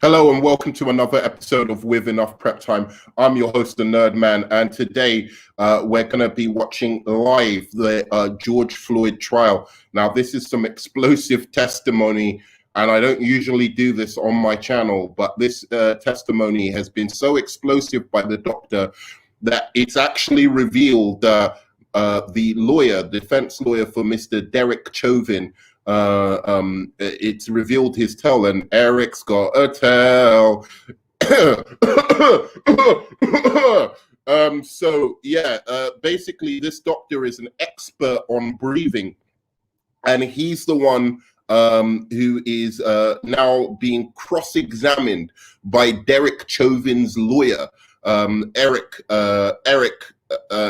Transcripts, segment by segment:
Hello and welcome to another episode of With Enough Prep Time. I'm your host, the Nerd Man, and today we're going to be watching live the George Floyd trial. Now, this is some explosive testimony, and I don't usually do this on my channel, but this testimony has been so explosive by the doctor that it's actually revealed the defense lawyer for Mr. Derek Chauvin. It's revealed his tell, and Eric's got a tell. Basically this doctor is an expert on breathing, and he's the one who is now being cross-examined by Derek Chauvin's lawyer, Eric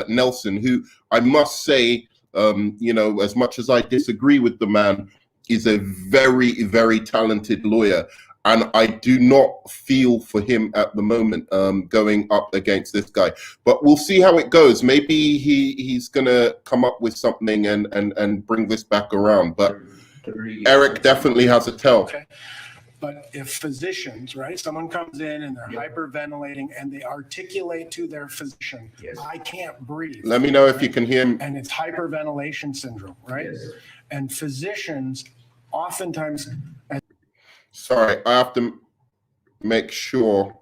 Nelson, who I must say, as much as I disagree with the man, is a very, very talented lawyer. And I do not feel for him at the moment going up against this guy. But we'll see how it goes. Maybe he's going to come up with something and bring this back around. But Eric definitely has a tell. Okay. But if physicians, right, someone comes in and they're hyperventilating and they articulate to their physician, I can't breathe. Let me know if you can hear me. And it's hyperventilation syndrome, right? Yes. And physicians oftentimes... Sorry, I have to make sure.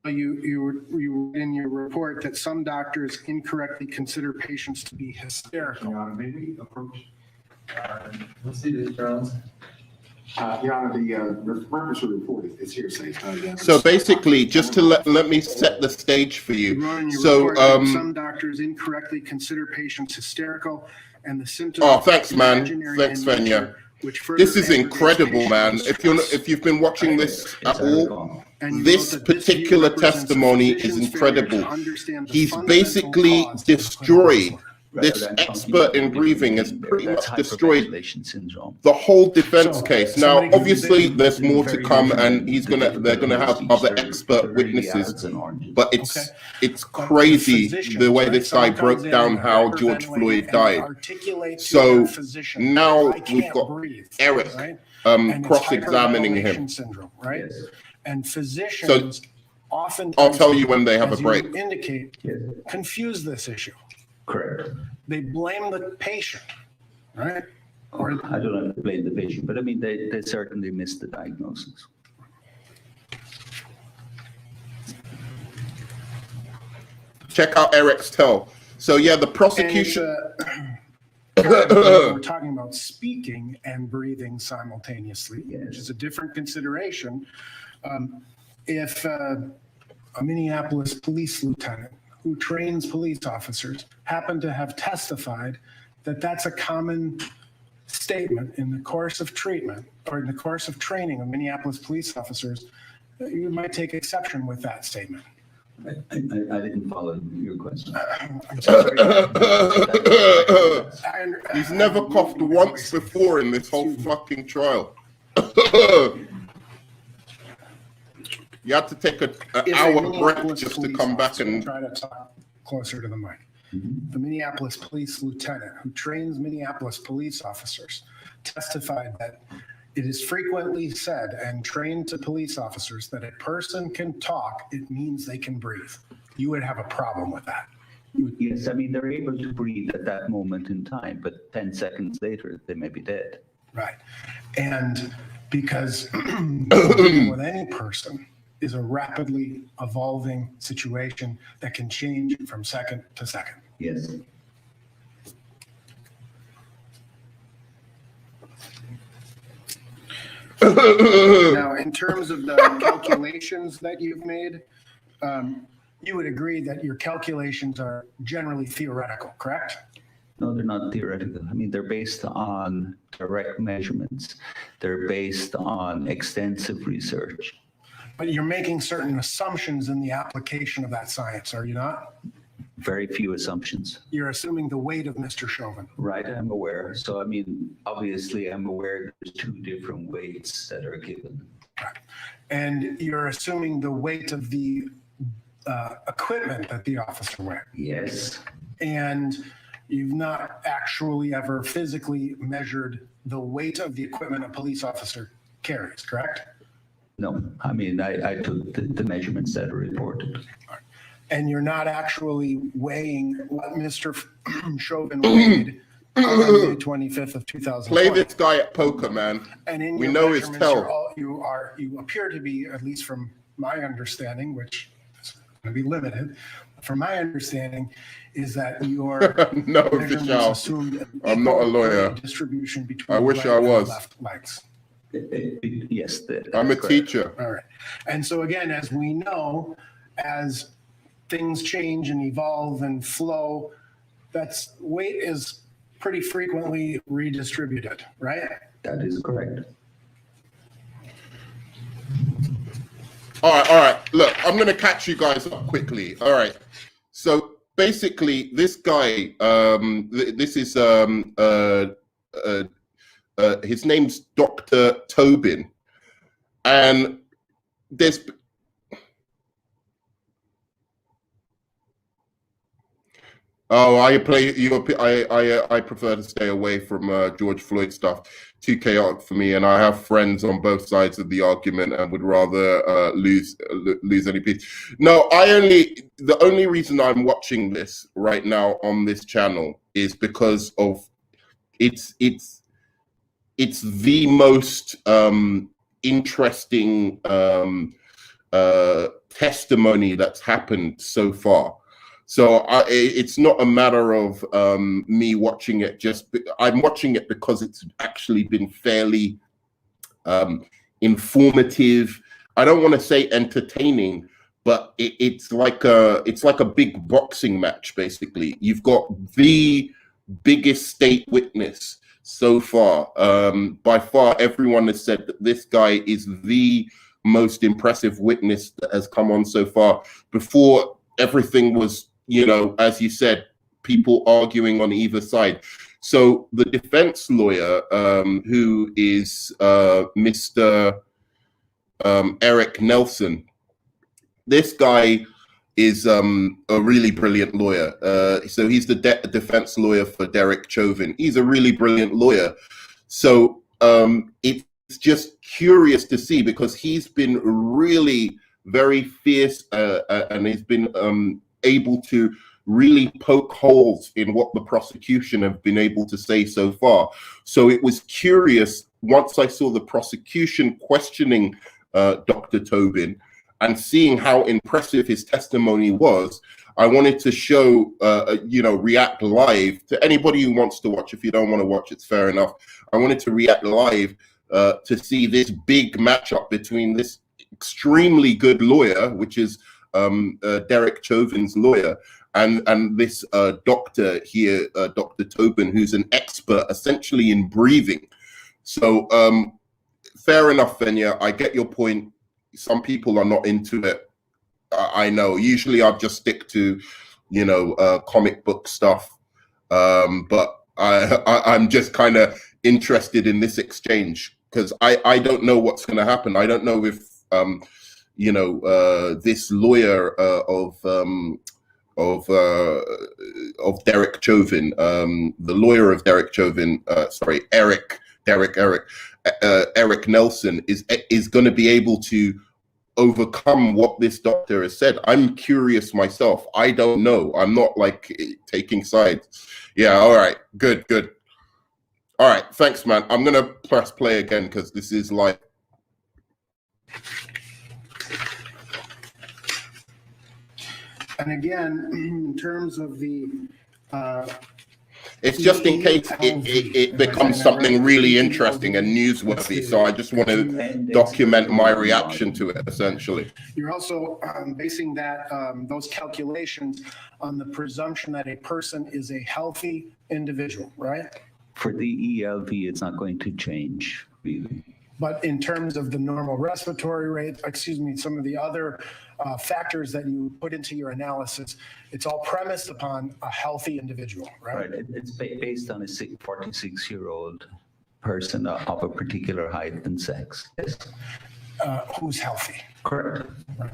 You in your report that some doctors incorrectly consider patients to be hysterical. Your Honor, may we approach? Let's see this, Charles. Your Honor, the purpose of the report is hearsay. So basically, just to let me set the stage for you. So some doctors incorrectly consider patients hysterical, and the symptoms. Oh, thanks, man. Thanks, Venya. This is incredible, man. If you've been watching this at all, this particular testimony is incredible. He's basically destroyed. This expert in breathing has pretty much destroyed the whole defense case. Now, obviously, there's more to come, and they're gonna have other expert witnesses. But it's crazy the way this guy broke down how George Floyd died. So now we've got Eric cross-examining him. And physicians often, I'll tell you when they have a break. Indicate confuse this issue. Correct. They blame the patient, right? Or I don't have to blame the patient, but I mean, they certainly missed the diagnosis. Check out Eric's tell. So yeah, the prosecution. We're talking about speaking and breathing simultaneously, which is a different consideration. If a Minneapolis police lieutenant who trains police officers happen to have testified that that's a common statement in the course of treatment or in the course of training of Minneapolis police officers, you might take exception with that statement. I didn't follow your question. I'm sorry. He's never coughed once before in this whole fucking trial. You had to take an hour break just to come back and try to talk closer to the mic. The Minneapolis police lieutenant who trains Minneapolis police officers testified that it is frequently said and trained to police officers that a person can talk, it means they can breathe. You would have a problem with that. Yes, I mean, they're able to breathe at that moment in time, but 10 seconds later, they may be dead. Right. And because with any person is a rapidly evolving situation that can change from second to second. Yes. Now, in terms of the calculations that you've made, you would agree that your calculations are generally theoretical, correct? No, they're not theoretical. I mean, they're based on direct measurements. They're based on extensive research. But you're making certain assumptions in the application of that science, are you not? Very few assumptions. You're assuming the weight of Mr. Chauvin. Right, I'm aware. So, I mean, obviously, I'm aware there's two different weights that are given. Right. And you're assuming the weight of the equipment that the officer wears. Yes. And you've not actually ever physically measured the weight of the equipment a police officer carries, correct? No, I mean, I took the measurements that are reported. And you're not actually weighing what Mr. Chauvin weighed on May 25th of 2020. Play this guy at poker, man. And in We your know his measurements, tell. you appear to be, at least from my understanding, which is going to be limited, from my understanding, is that your No, measurements Vishal, assumed an I'm not a equal lawyer. distribution between I wish the I right and was. the left legs. Yes. I'm a correct. teacher. All right. And so again, as we know, as things change and evolve and flow, that's weight is pretty frequently redistributed, right? That is correct. All right. Look, I'm going to catch you guys up quickly. All right. So basically, this guy, this is his name's Doctor Tobin, and there's. Oh, I prefer to stay away from George Floyd stuff. Too chaotic for me, and I have friends on both sides of the argument, and would rather lose any peace. No, the only reason I'm watching this right now on this channel is because of it's the most interesting testimony that's happened so far. So it's not a matter of me watching it. I'm watching it because it's actually been fairly informative. I don't want to say entertaining, but it's like a big boxing match. Basically, you've got the biggest state witness so far. By far, everyone has said that this guy is the most impressive witness that has come on so far. Before, everything was, as you said, people arguing on either side. So the defense lawyer, who is Mr. Eric Nelson, this guy is a really brilliant lawyer. So he's the defense lawyer for Derek Chauvin. He's a really brilliant lawyer. So it's just curious to see, because he's been really very fierce and he's been able to really poke holes in what the prosecution have been able to say so far. So it was curious, once I saw the prosecution questioning Dr. Tobin and seeing how impressive his testimony was, I wanted to show, react live to anybody who wants to watch. If you don't want to watch, it's fair enough. I wanted to react live to see this big matchup between this extremely good lawyer, which is Derek Chauvin's lawyer, and this doctor here, Dr. Tobin, who's an expert essentially in breathing. So fair enough, Venya, I get your point. Some people are not into it. I know. Usually I just stick to, comic book stuff. But I'm just kind of interested in this exchange, because I don't know what's going to happen. I don't know if, this lawyer of Derek Chauvin, the lawyer of Derek Chauvin, Eric Nelson is going to be able to overcome what this doctor has said. I'm curious myself. I don't know. I'm not like taking sides. Yeah. All right. Good. All right. Thanks, man. I'm going to press play again because this is like. And again, in terms of the it's just in case it becomes something really interesting and newsworthy. So I just want to document my reaction to it, essentially. You're also basing that those calculations on the presumption that a person is a healthy individual, right? For the ELV, it's not going to change, really. But in terms of the normal respiratory rate, some of the other factors that you put into your analysis, it's all premised upon a healthy individual, right? Right. It's based on a 46-year-old person of a particular height and sex. Yes. Who's healthy. Correct. Right.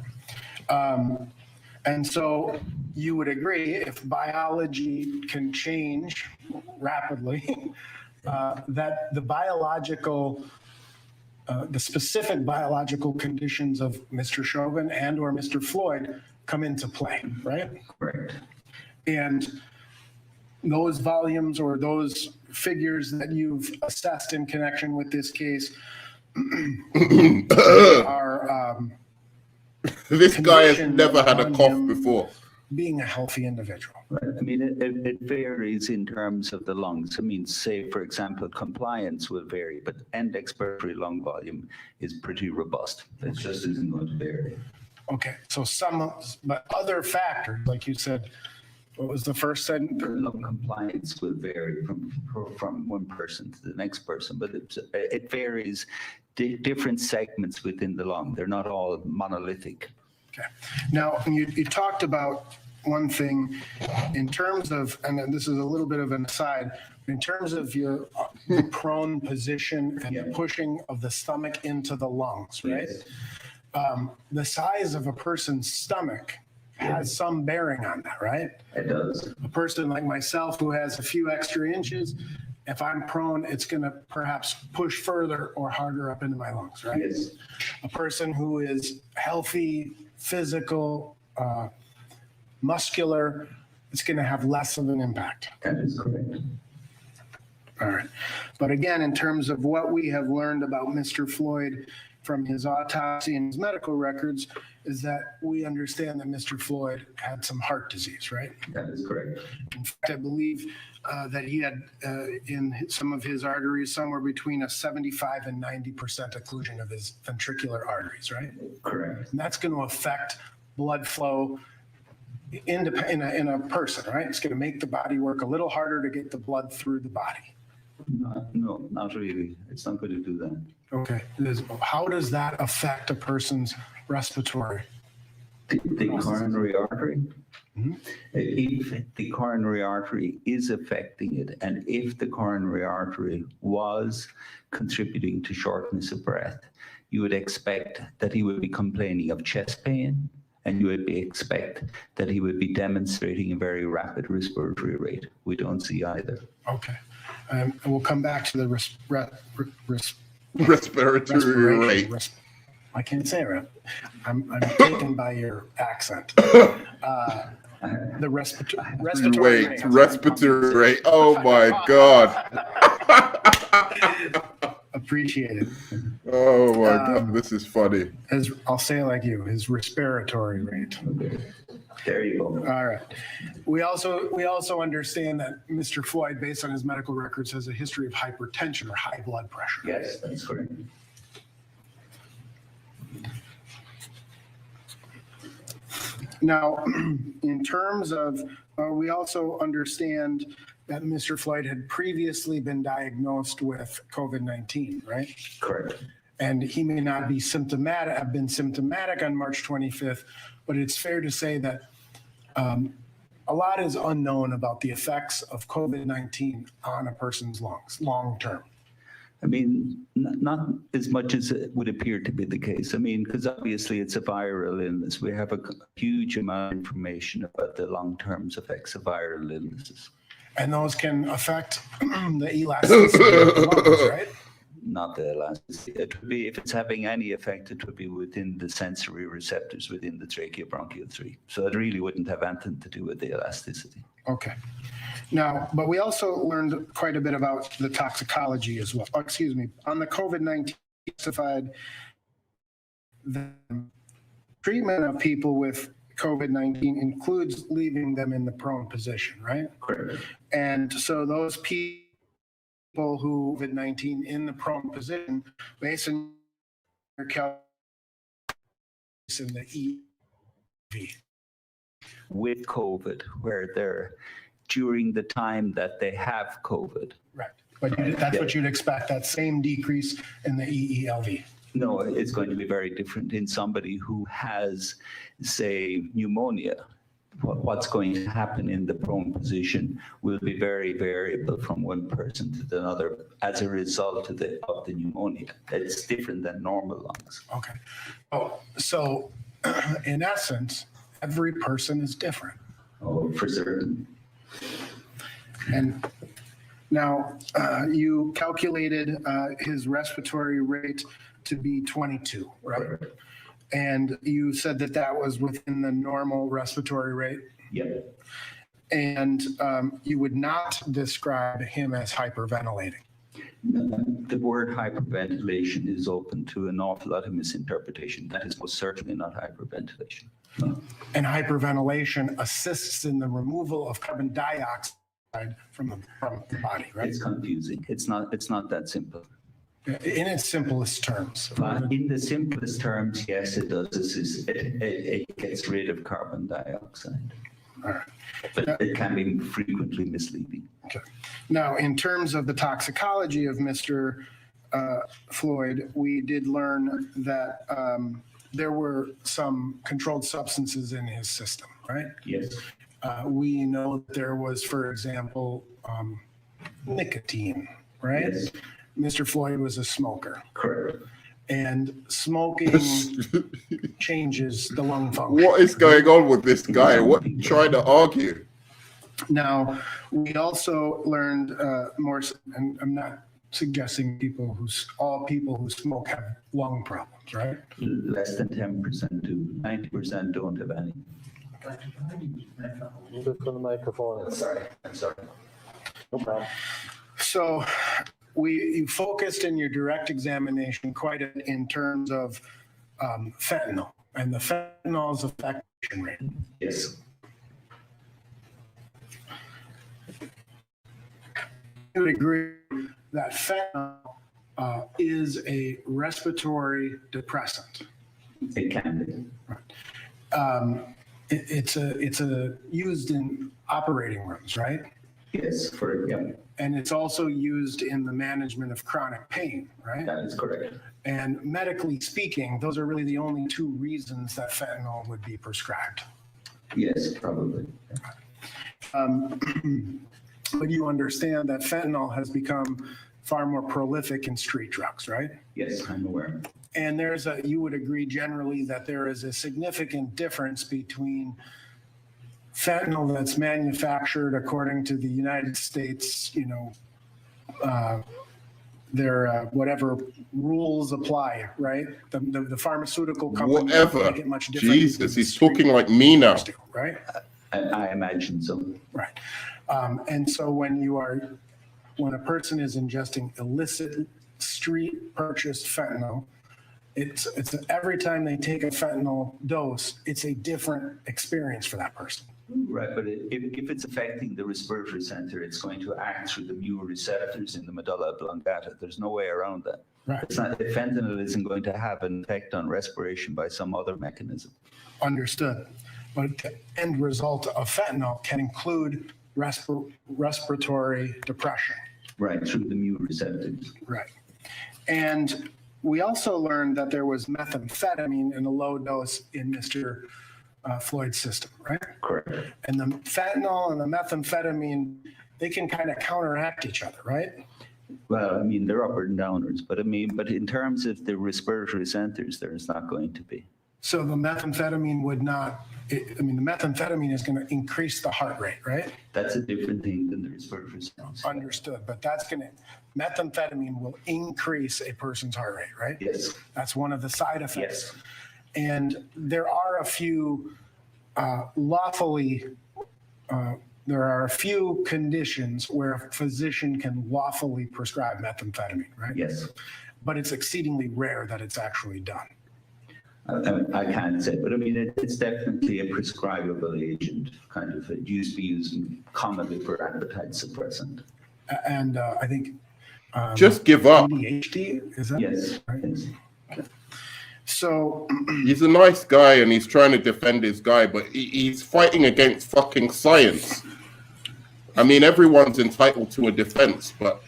And so you would agree, if biology can change rapidly, that the specific biological conditions of Mr. Chauvin and or Mr. Floyd come into play, right? Correct. And those volumes or those figures that you've assessed in connection with this case are This guy has conditioned never had a on cough him before. being a healthy individual. Right. I mean, it varies in terms of the lungs. I mean, say, for example, compliance will vary, but end expiratory lung volume is pretty robust. It just isn't going to vary. Okay, so but other factors, like you said, what was the first sentence? Lung compliance will vary from one person to the next person, but it varies different segments within the lung. They're not all monolithic. Okay. Now, you talked about one thing in terms of, and then this is a little bit of an aside, in terms of your prone position and the pushing of the stomach into the lungs, right? Yes. The size of a person's stomach has some bearing on that, right? It does. A person like myself who has a few extra inches, if I'm prone, it's going to perhaps push further or harder up into my lungs, right? Yes. A person who is healthy, physical, muscular, it's going to have less of an impact. That is correct. All right. But again, in terms of what we have learned about Mr. Floyd from his autopsy and his medical records, is that we understand that Mr. Floyd had some heart disease, right? That is correct. In fact, I believe that he had in some of his arteries somewhere between a 75 and 90% occlusion of his ventricular arteries, right? Correct. And that's going to affect blood flow in a person, right? It's going to make the body work a little harder to get the blood through the body. No, not really. It's not going to do that. Okay. How does that affect a person's respiratory? The coronary artery? Mm-hmm. If the coronary artery is affecting it, and if the coronary artery was contributing to shortness of breath, you would expect that he would be complaining of chest pain, and you would expect that he would be demonstrating a very rapid respiratory rate. We don't see either. Okay. And we'll come back to the Respiratory rate. I can't say it right. I'm taken by your accent. The respiratory rate. Respiratory rate. Oh my God. Appreciate it. Oh my God, this is funny. I'll say it like you, his respiratory rate. Okay. There you go. All right. We also understand that Mr. Floyd, based on his medical records, has a history of hypertension or high blood pressure. Yes, that's correct. Now, in terms of, we also understand that Mr. Floyd had previously been diagnosed with COVID-19, right? Correct. And he may not have been symptomatic on March 25th, but it's fair to say that a lot is unknown about the effects of COVID-19 on a person's lungs long term. I mean, not as much as it would appear to be the case. I mean, because obviously it's a viral illness. We have a huge amount of information about the long-term effects of viral illnesses. And those can affect the elasticity of the lungs, right? Not the elasticity. It would be, if it's having any effect, it would be within the sensory receptors within the tracheobronchial tree. So it really wouldn't have anything to do with the elasticity. Okay. Now, but we also learned quite a bit about the toxicology as well. Excuse me. On the COVID-19 testified, the treatment of people with COVID-19 includes leaving them in the prone position, right? Correct. And so those people who COVID-19 in the prone position, based on your calculation in the EV. With COVID, where they're during the time that they have COVID. Right. But that's what you'd expect, that same decrease in the EELV. No, it's going to be very different in somebody who has, say, pneumonia. What's going to happen in the prone position will be very variable from one person to another as a result of the pneumonia. It's different than normal lungs. Okay. Oh, so in essence, Every person is different. Oh, for certain. And now you calculated his respiratory rate to be 22, right? And you said that that was within the normal respiratory rate. Yeah. And you would not describe him as hyperventilating. The word hyperventilation is open to an awful lot of misinterpretation. That is most certainly not hyperventilation. No. And hyperventilation assists in the removal of carbon dioxide from the body, right? It's confusing. It's not that simple. In its simplest terms. In the simplest terms, yes, it does. It gets rid of carbon dioxide. All right. But it can be frequently misleading. Okay. Now, in terms of the toxicology of Mr. Floyd, we did learn that there were some controlled substances in his system, right? Yes. We know that there was, for example, nicotine, right? Yes. Mr. Floyd was a smoker. Correct. And smoking changes the lung function. What is going on with this guy? What trying to argue? Now, we also learned more, and I'm not suggesting all people who smoke have lung problems, right? Less than 10% do. 90% don't have any. Just on the microphone. I'm sorry. No problem. So you focused in your direct examination quite a bit in terms of fentanyl and the fentanyl's effectation rate. Yes. You would agree that fentanyl is a respiratory depressant. It can be. It's used in operating rooms, right? Yes, yeah, And it's also used in the management of chronic pain, right? that is correct. And medically speaking, those are really the only two reasons that fentanyl would be prescribed. Yes, probably. But you understand that fentanyl has become far more prolific in street drugs, right? Yes, I'm aware. And you would agree generally that there is a significant difference between fentanyl that's manufactured according to the United States, their whatever rules apply, right? The pharmaceutical company Whatever. make it much different. Jesus, he's talking like me now. Right? I imagine so. Right. And so when a person is ingesting illicit street purchased fentanyl, it's every time they take a fentanyl dose, it's a different experience for that person. Right, but if it's affecting the respiratory center, it's going to act through the mu receptors in the medulla oblongata. There's no way around that. Right. It's not, fentanyl isn't going to have an effect on respiration by some other mechanism. Understood. But the end result of fentanyl can include respiratory depression. Right, through the mu receptors. Right. And we also learned that there was methamphetamine in a low dose in Mr. Floyd's system, right? Correct. And the fentanyl and the methamphetamine, they can kind of counteract each other, right? Well, I mean, they're up and downers, but in terms of the respiratory centers, there's not going to be. So the methamphetamine would not, the methamphetamine is going to increase the heart rate, right? That's a different thing than the respiratory centers. Understood, but methamphetamine will increase a person's heart rate, right? Yes. That's one of the side effects. Yes. And there are a few conditions where a physician can lawfully prescribe methamphetamine, right? Yes. But it's exceedingly rare that it's actually done. I can't say, but it's definitely a prescribable agent, kind of. It used to be used commonly for appetite suppressant. And I think. Just give up. ADHD, is that? Yes. Right? Yes. Okay. So. He's a nice guy and he's trying to defend his guy, but he's fighting against fucking science. I mean, everyone's entitled to a defense, but.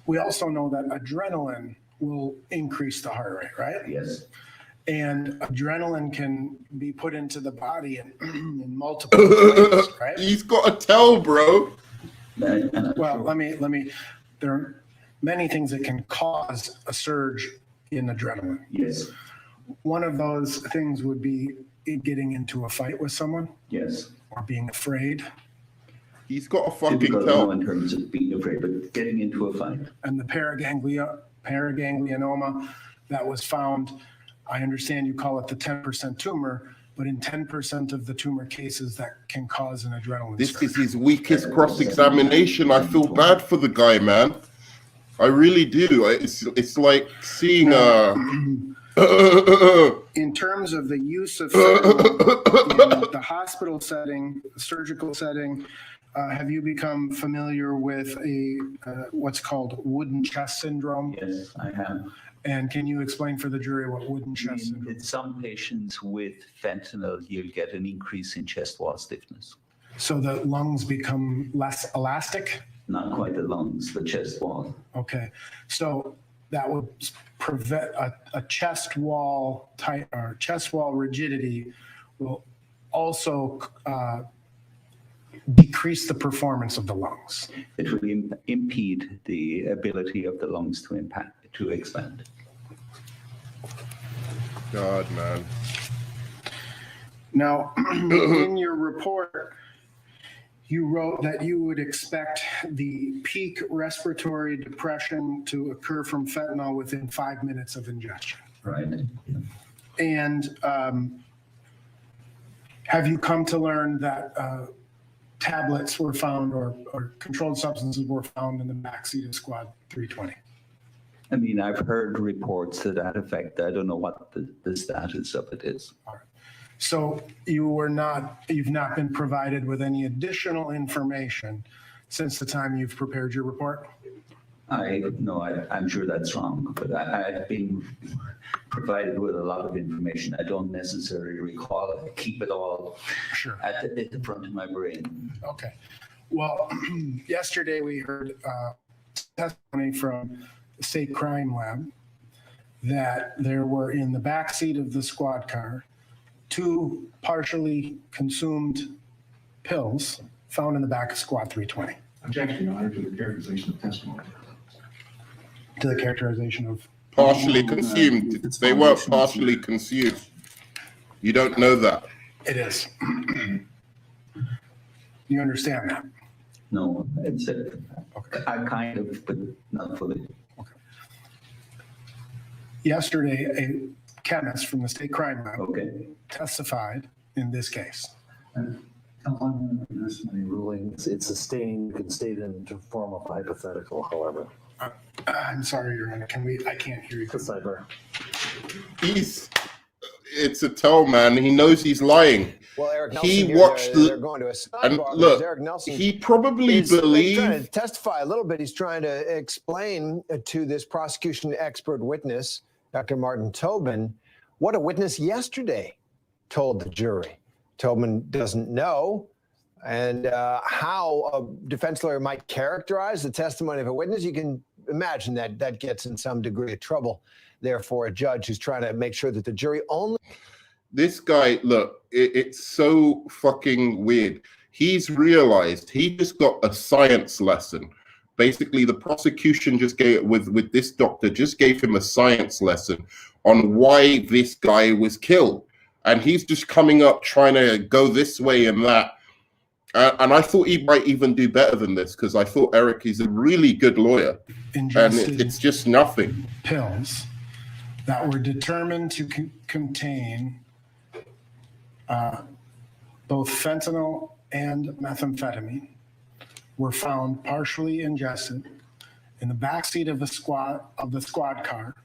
We also know that adrenaline will increase the heart rate, right? Yes. And adrenaline can be put into the body in multiple ways, right? He's got to tell, bro. Well, let me, there are many things that can cause a surge in adrenaline. Yes. One of those things would be getting into a fight with someone Yes. or being afraid. He's got a fucking Difficult tell. in terms of being afraid, but getting into a fight. And the paraganglionoma that was found, I understand you call it the 10% tumor, but in 10% of the tumor cases that can cause an adrenaline This surge. is his weakest cross-examination. I feel bad for the guy, man. I really do. It's like seeing In terms of the use of fentanyl in the hospital setting, surgical setting, have you become familiar with what's called wooden chest syndrome? Yes, I have. And can you explain for the jury what wooden chest syndrome In some patients with fentanyl, you'll get an increase in chest wall stiffness. So the lungs become less elastic? Not quite the lungs, the chest wall. Okay. So that would prevent a chest wall tight or chest wall rigidity will also decrease the performance of the lungs. It will impede the ability of the lungs to expand. God, man. Now, in your report, you wrote that you would expect the peak respiratory depression to occur from fentanyl within 5 minutes of ingestion. Right. And have you come to learn that tablets were found or controlled substances were found in the backseat of Squad 320? I mean, I've heard reports to that effect. I don't know what the status of it is. All right. So you've not been provided with any additional information since the time you've prepared your report? I'm sure that's wrong, but I've been provided with a lot of information. I don't necessarily recall it. I keep it all Sure. at the front of my brain. Okay. Well, yesterday we heard testimony from the state crime lab that there were in the backseat of the squad car 2 partially consumed pills found in the back of Squad 320. Objection, Your Honor, to the characterization of testimony. To the characterization of Partially consumed. They weren't partially consumed. You don't know that. it is. You understand that? No, it's I kind of, but not fully. Yesterday, a chemist from the state crime lab Okay. testified in this case. It's sustained, you can state it in form of hypothetical, however. I'm sorry, Your Honor. I can't hear you. Decipher. It's a tell, man. He knows he's lying. Well, Eric Nelson, He watched they're going to a and sidebar. look, Eric Nelson he probably is trying to believed. testify a little bit. He's trying to explain to this prosecution expert witness, Dr. Martin Tobin, what a witness yesterday told the jury. Tobin doesn't know, and how a defense lawyer might characterize the testimony of a witness. You can imagine that gets in some degree of trouble. Therefore, a judge who's trying to make sure that the jury only. This guy, look, it's so fucking weird. He's realized he just got a science lesson. Basically, the prosecution just gave with this doctor just gave him a science lesson on why this guy was killed, and he's just coming up trying to go this way and that. And I thought he might even do better than this because I thought Eric is a really good lawyer, and it's just nothing. Pills that were determined to contain both fentanyl and methamphetamine were found partially ingested in the backseat of the squad car,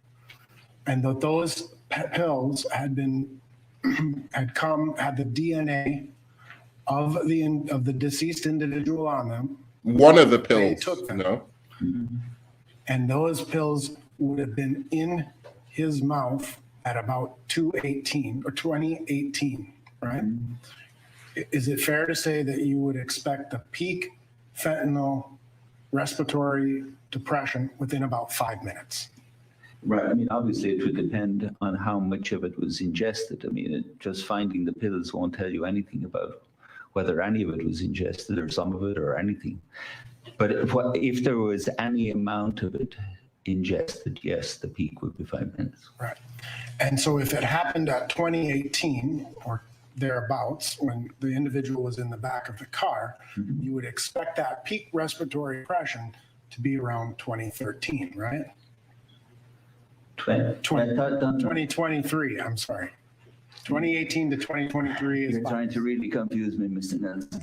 and that those pills had the DNA of the deceased individual on them. One of the pills, They took them. no. And those pills would have been in his mouth at about 2018, right? Is it fair to say that you would expect the peak fentanyl respiratory depression within about 5 minutes? Right. I mean, obviously, it would depend on how much of it was ingested. I mean, just finding the pills won't tell you anything about whether any of it was ingested or some of it or anything. But if there was any amount of it ingested, yes, the peak would be 5 minutes. Right. And so if it happened at 2018 or thereabouts, when the individual was in the back of the car, you would expect that peak respiratory depression to be around 2013, right? 2023, I'm sorry. 2018 to 2023 is You're trying to really confuse me, Mr. Nelson.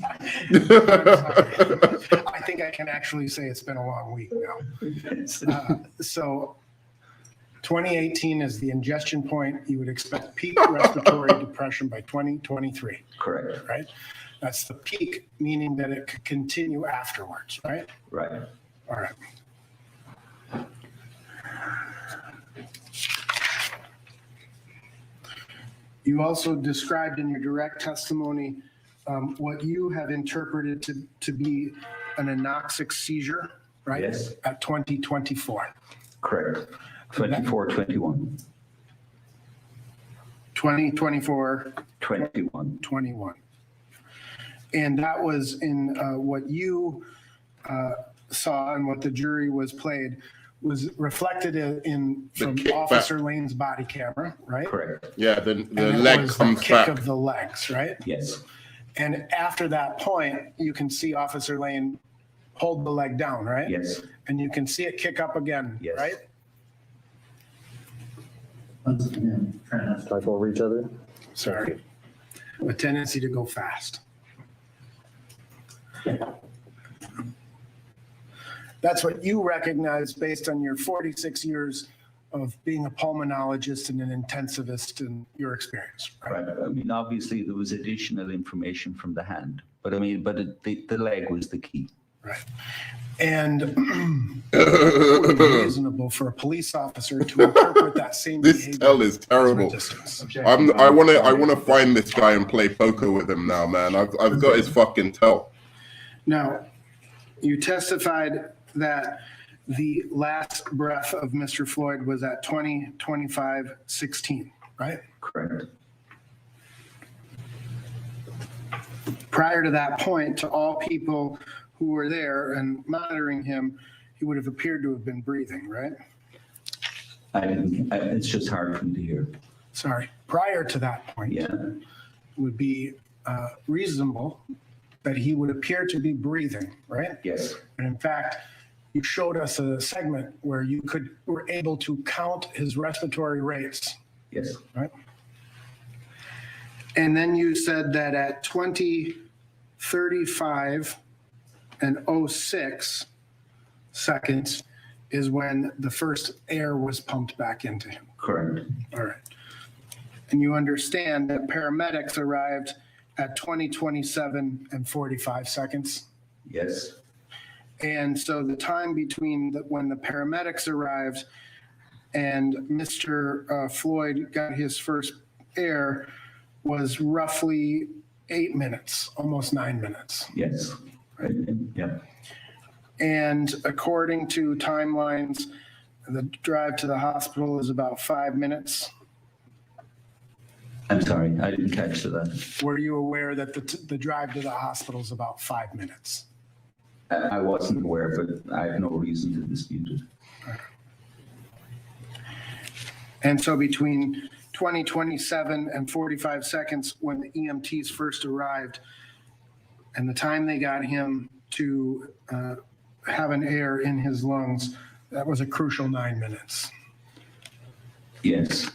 I think I can actually say it's been a long week now. So 2018 is the ingestion point. You would expect peak respiratory depression by 2023. Correct. Right? That's the peak, meaning that it could continue afterwards, right? Right. All right. You also described in your direct testimony what you have interpreted to be an anoxic seizure, right? Yes. At 2024. Correct. 24-21. 2024. 21. 21. And that was in what you saw and what the jury was played was reflected in from Officer Lane's body camera, right? Correct. Yeah, the And leg it was comes the kick back. of the legs, right? Yes. And after that point, you can see Officer Lane hold the leg down, right? Yes. And you can see it kick up again, Yes. right? Once again, trying not to Talk over each other. Sorry. A tendency to go fast. That's what you recognize based on your 46 years of being a pulmonologist and an intensivist in your experience, right? Right. I mean, obviously there was additional information from the hand, but the leg was the key. Right. And it would be reasonable for a police officer to interpret that same This behavior tell is as terrible. resistance. I wanna find this guy and play poker with him now, man. I've got his fucking tell. Now, you testified that the last breath of Mr. Floyd was at 20:25:16, right? Correct. Prior to that point, to all people who were there and monitoring him, he would have appeared to have been breathing, right? It's just hard for me to hear. Sorry. Prior to that point, Yeah. it would be reasonable that he would appear to be breathing, right? Yes. And in fact, you showed us a segment where you were able to count his respiratory rates, Yes. right? And then you said that at 20:35 and 06 seconds is when the first air was pumped back into him. Correct. All right. And you understand that paramedics arrived at 20:27 and 45 seconds. Yes. And so the time between when the paramedics arrived and Mr. Floyd got his first air was roughly 8 minutes, almost 9 minutes. Yes. Right. Yeah. And according to timelines, the drive to the hospital is about 5 minutes. I'm sorry, I didn't catch that. Were you aware that the drive to the hospital is about 5 minutes? I wasn't aware, but I have no reason to dispute it. And so between 20:27 and 45 seconds when the EMTs first arrived and the time they got him to have an air in his lungs, that was a crucial 9 minutes. Yes.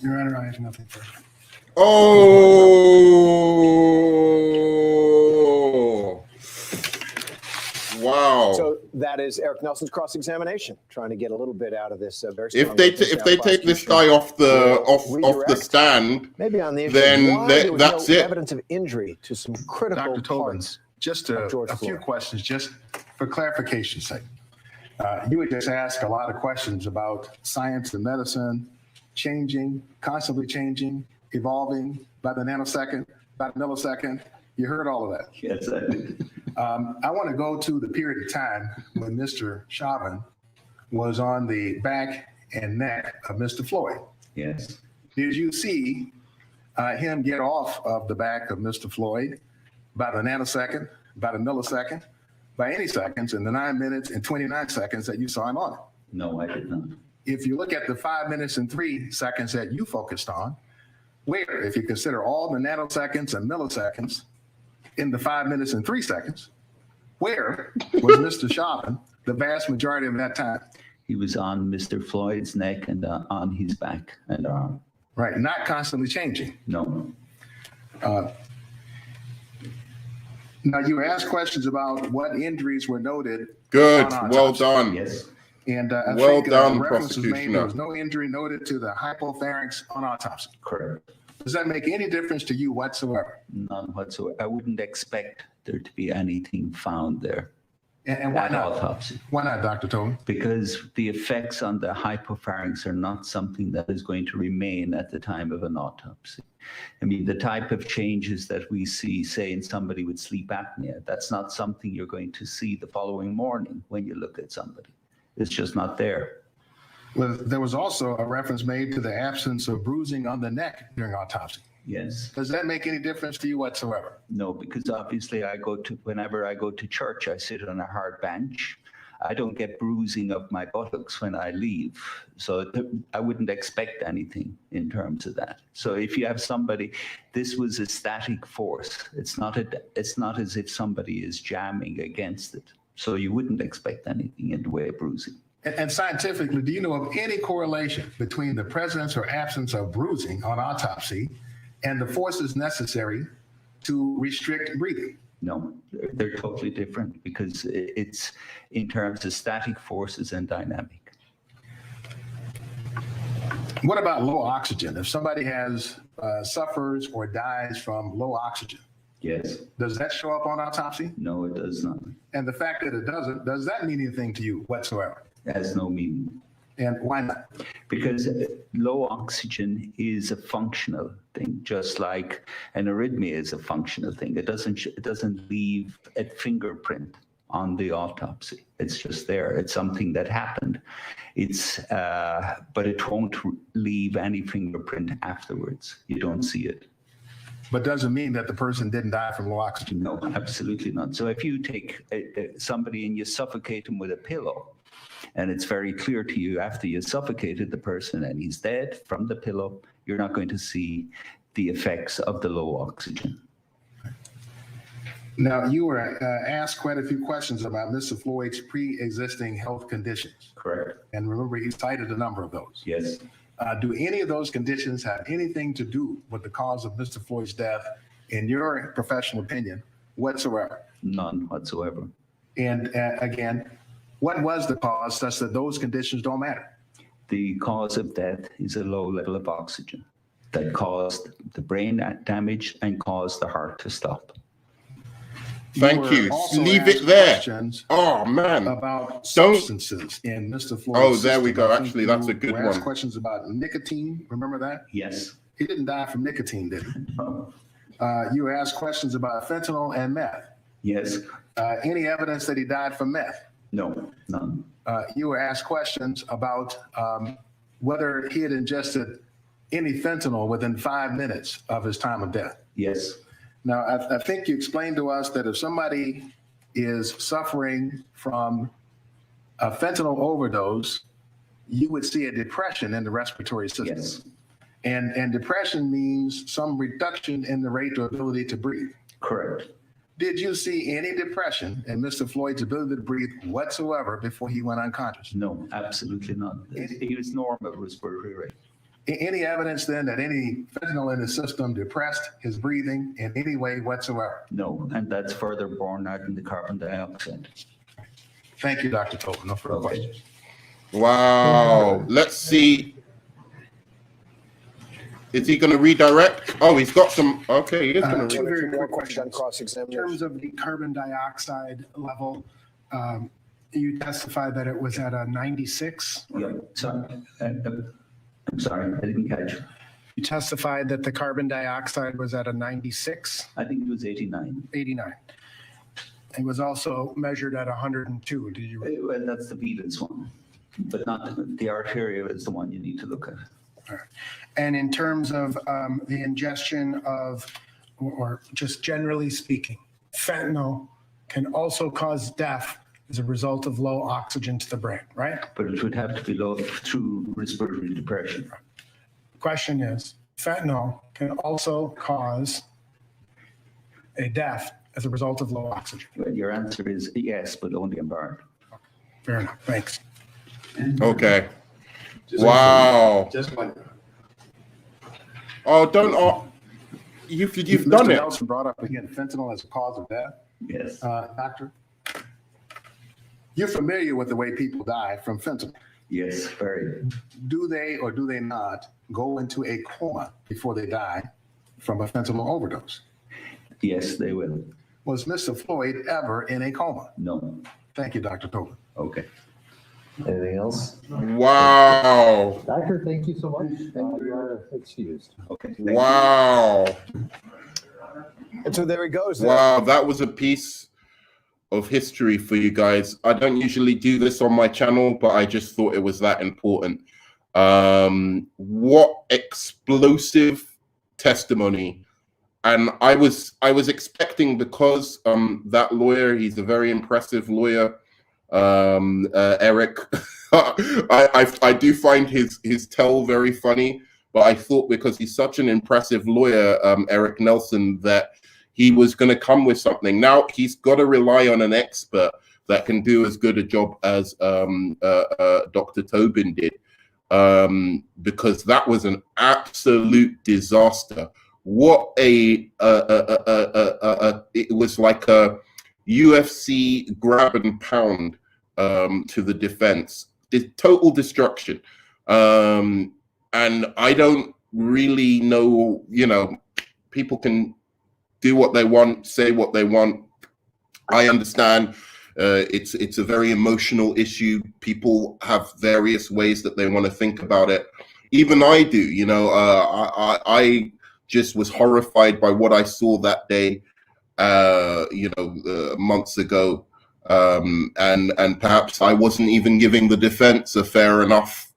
Your Honor, I have nothing further. Oh, wow. So that is Eric Nelson's cross-examination, trying to get a little bit out of this very If strong they witness take this prosecution. guy off the Redirect. stand, Maybe on the issue then of why there was that's no it. evidence of injury to some critical Dr. Tobin, parts. just of George a few Floyd. questions, just for clarification's sake. You would just ask a lot of questions about science and medicine, changing, constantly changing, evolving by the nanosecond, by the millisecond. You heard all of that. Yes, I did. I want to go to the period of time when Mr. Chauvin was on the back and neck of Mr. Floyd. Yes. Did you see him get off of the back of Mr. Floyd by the nanosecond, by the millisecond, by any seconds in the 9 minutes and 29 seconds that you saw him on it. No, I did not. If you look at the 5 minutes and 3 seconds that you focused on, where, if you consider all the nanoseconds and milliseconds in the 5 minutes and 3 seconds, where was Mr. Chauvin the vast majority of that time? He was on Mr. Floyd's neck and on his back and arm. Right, not constantly changing. No. Now, you were asked questions about what injuries were noted. Good. on Well autopsy. done. Yes. And Well done, reference was made, prosecutioner. there was no injury noted to the hypopharynx on autopsy. Correct. Does that make any difference to you whatsoever? None whatsoever. I wouldn't expect there to be anything found there And why at not? autopsy, Why not, Dr. Tobin? because the effects on the hypopharynx are not something that is going to remain at the time of an autopsy. I mean, the type of changes that we see, say, in somebody with sleep apnea, that's not something you're going to see the following morning when you look at somebody. It's just not there. Well, there was also a reference made to the absence of bruising on the neck during autopsy. Yes. Does that make any difference to you whatsoever? No, because obviously whenever I go to church, I sit on a hard bench. I don't get bruising of my buttocks when I leave. So I wouldn't expect anything in terms of that. So if you have somebody, this was a static force. It's not as if somebody is jamming against it. So you wouldn't expect anything in the way of bruising. And scientifically, do you know of any correlation between the presence or absence of bruising on autopsy and the forces necessary to restrict breathing? No, they're totally different because it's in terms of static forces and dynamic. What about low oxygen? If somebody suffers or dies from low oxygen, Yes. does that show up on autopsy? No, it does not. And the fact that it doesn't, does that mean anything to you whatsoever? It has no meaning. And why not? Because low oxygen is a functional thing, just like an arrhythmia is a functional thing. It doesn't leave a fingerprint on the autopsy. It's just there. It's something that happened. But it won't leave any fingerprint afterwards. You don't see it. But doesn't mean that the person didn't die from low oxygen. No, absolutely not. So if you take somebody and you suffocate him with a pillow, and it's very clear to you after you suffocated the person and he's dead from the pillow, you're not going to see the effects of the low oxygen. Now, you were asked quite a few questions about Mr. Floyd's pre-existing health conditions. Correct. And remember, he cited a number of those. Yes. Do any of those conditions have anything to do with the cause of Mr. Floyd's death, in your professional opinion, whatsoever? None whatsoever. And again, what was the cause such that those conditions don't matter? The cause of death is a low level of oxygen that caused the brain damage and caused the heart to stop. Thank were you. also Leave asked it there. questions Oh, man. about Don't- substances in Mr. Floyd's Oh, there we system. go. I think Actually, that's a you good were asked one. questions about nicotine. Remember that? Yes. He didn't die from nicotine, did he? No. You were asked questions about fentanyl and meth. Yes. Any evidence that he died from meth? No. None. You were asked questions about whether he had ingested any fentanyl within 5 minutes of his time of death. Yes. Now, I think you explained to us that if somebody is suffering from a fentanyl overdose, you would see a depression in the respiratory system. Yes. And depression means some reduction in the rate or ability to breathe. Correct. Did you see any depression in Mr. Floyd's ability to breathe whatsoever before he went unconscious? No, absolutely not. He was normal respiratory rate. Any evidence then that any fentanyl in his system depressed his breathing in any way whatsoever? No, and that's further borne out in the carbon dioxide. Thank you, Dr. Tobin. No further Okay. questions. Wow. Let's see. Is he going to redirect? Oh, he's got some. Okay, he is going to. Two very More quick questions on questions. In cross-examination. terms of the carbon dioxide level, you testified that it was at a 96. Yeah. So, I'm sorry, I didn't catch. You testified that the carbon dioxide was at a 96, I think it was 89. 89. It was also measured at 102. Did you? Well, that's the venous one, but not the arterial is the one you need to look at. And in terms of the ingestion of, or just generally speaking, fentanyl can also cause death as a result of low oxygen to the brain, right? But it would have to be low through respiratory depression. Question is, fentanyl can also cause a death as a result of low oxygen. Well, your answer is yes, but only in Bard. Fair enough. Thanks. Okay. Wow. Just one. Oh, don't. Oh, you've done Mr. it. Nelson brought up again fentanyl as a cause of death. Yes. Doctor, you're familiar with the way people die from fentanyl. Yes, very. Do they or do they not go into a coma before they die from a fentanyl overdose? Yes, they will. Was Mr. Floyd ever in a coma? No. Thank you, Dr. Tobin. Okay. Anything else? Wow. Doctor, thank you so much. You are excused. Okay. Wow. And so there he goes. Wow. That was a piece of history for you guys. I don't usually do this on my channel, but I just thought it was that important. What explosive testimony. And I was expecting, because that lawyer, he's a very impressive lawyer, Eric. I do find his tell very funny, but I thought because he's such an impressive lawyer, Eric Nelson, that he was going to come with something. Now he's got to rely on an expert that can do as good a job as Dr. Tobin did, because that was an absolute disaster. What it was like a UFC grab and pound to the defense. Total destruction. And I don't really know, people can do what they want, say what they want. I understand it's a very emotional issue. People have various ways that they want to think about it. Even I do, I just was horrified by what I saw that day, months ago. And perhaps I wasn't even giving the defense a fair enough,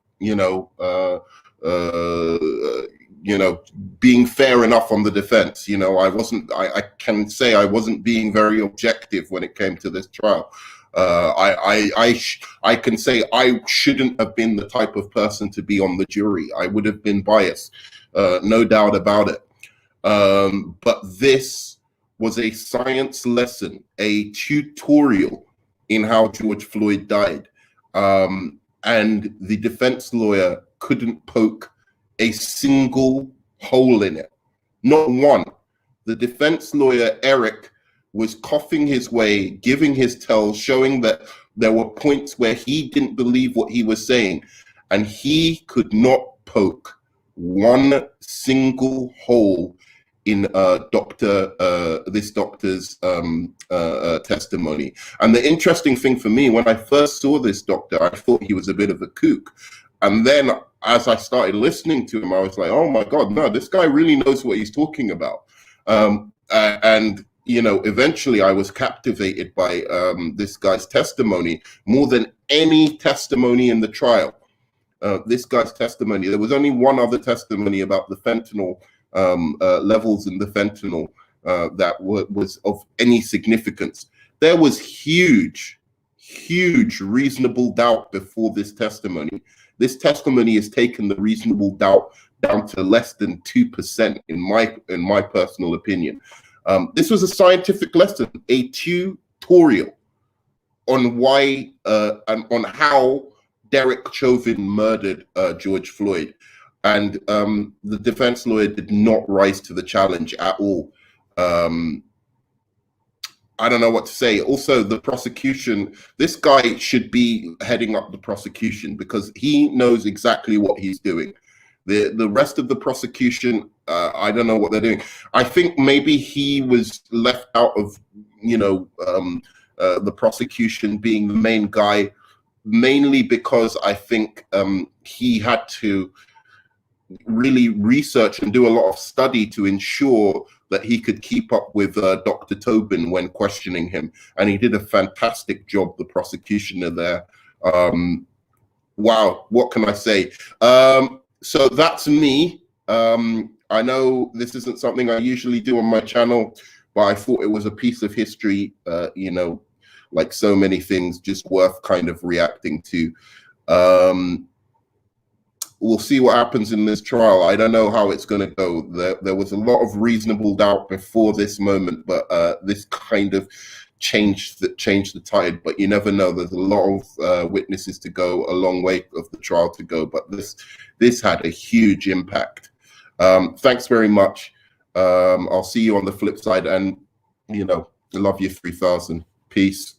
being fair enough on the defense. I can say I wasn't being very objective when it came to this trial. I can say I shouldn't have been the type of person to be on the jury. I would have been biased, no doubt about it. But this was a science lesson, a tutorial in how George Floyd died. And the defense lawyer couldn't poke a single hole in it. Not one. The defense lawyer, Eric, was coughing his way, giving his tell, showing that there were points where he didn't believe what he was saying. And he could not poke one single hole in this doctor's testimony. And the interesting thing for me, when I first saw this doctor, I thought he was a bit of a kook. And then as I started listening to him, I was like, oh my God, no, this guy really knows what he's talking about. Eventually I was captivated by this guy's testimony more than any testimony in the trial. This guy's testimony, there was only one other testimony about the fentanyl levels in the fentanyl that was of any significance. There was huge reasonable doubt before this testimony. This testimony has taken the reasonable doubt down to less than 2%, in my personal opinion. This was a scientific lesson, a tutorial on why and on how Derek Chauvin murdered George Floyd. And the defense lawyer did not rise to the challenge at all. I don't know what to say. Also, the prosecution, this guy should be heading up the prosecution because he knows exactly what he's doing. The rest of the prosecution, I don't know what they're doing. I think maybe he was left out of, the prosecution being the main guy, mainly because I think he had to really research and do a lot of study to ensure that he could keep up with Dr. Tobin when questioning him. And he did a fantastic job, the prosecutioner there. Wow, what can I say? So that's me. I know this isn't something I usually do on my channel, but I thought it was a piece of history, you know, like so many things, just worth kind of reacting to. We'll see what happens in this trial. I don't know how it's going to go. There was a lot of reasonable doubt before this moment, but this kind of changed the tide. But you never know. There's a lot of witnesses to go, a long way of the trial to go. But this had a huge impact. Thanks very much. I'll see you on the flip side, and you know, I love you 3000. Peace.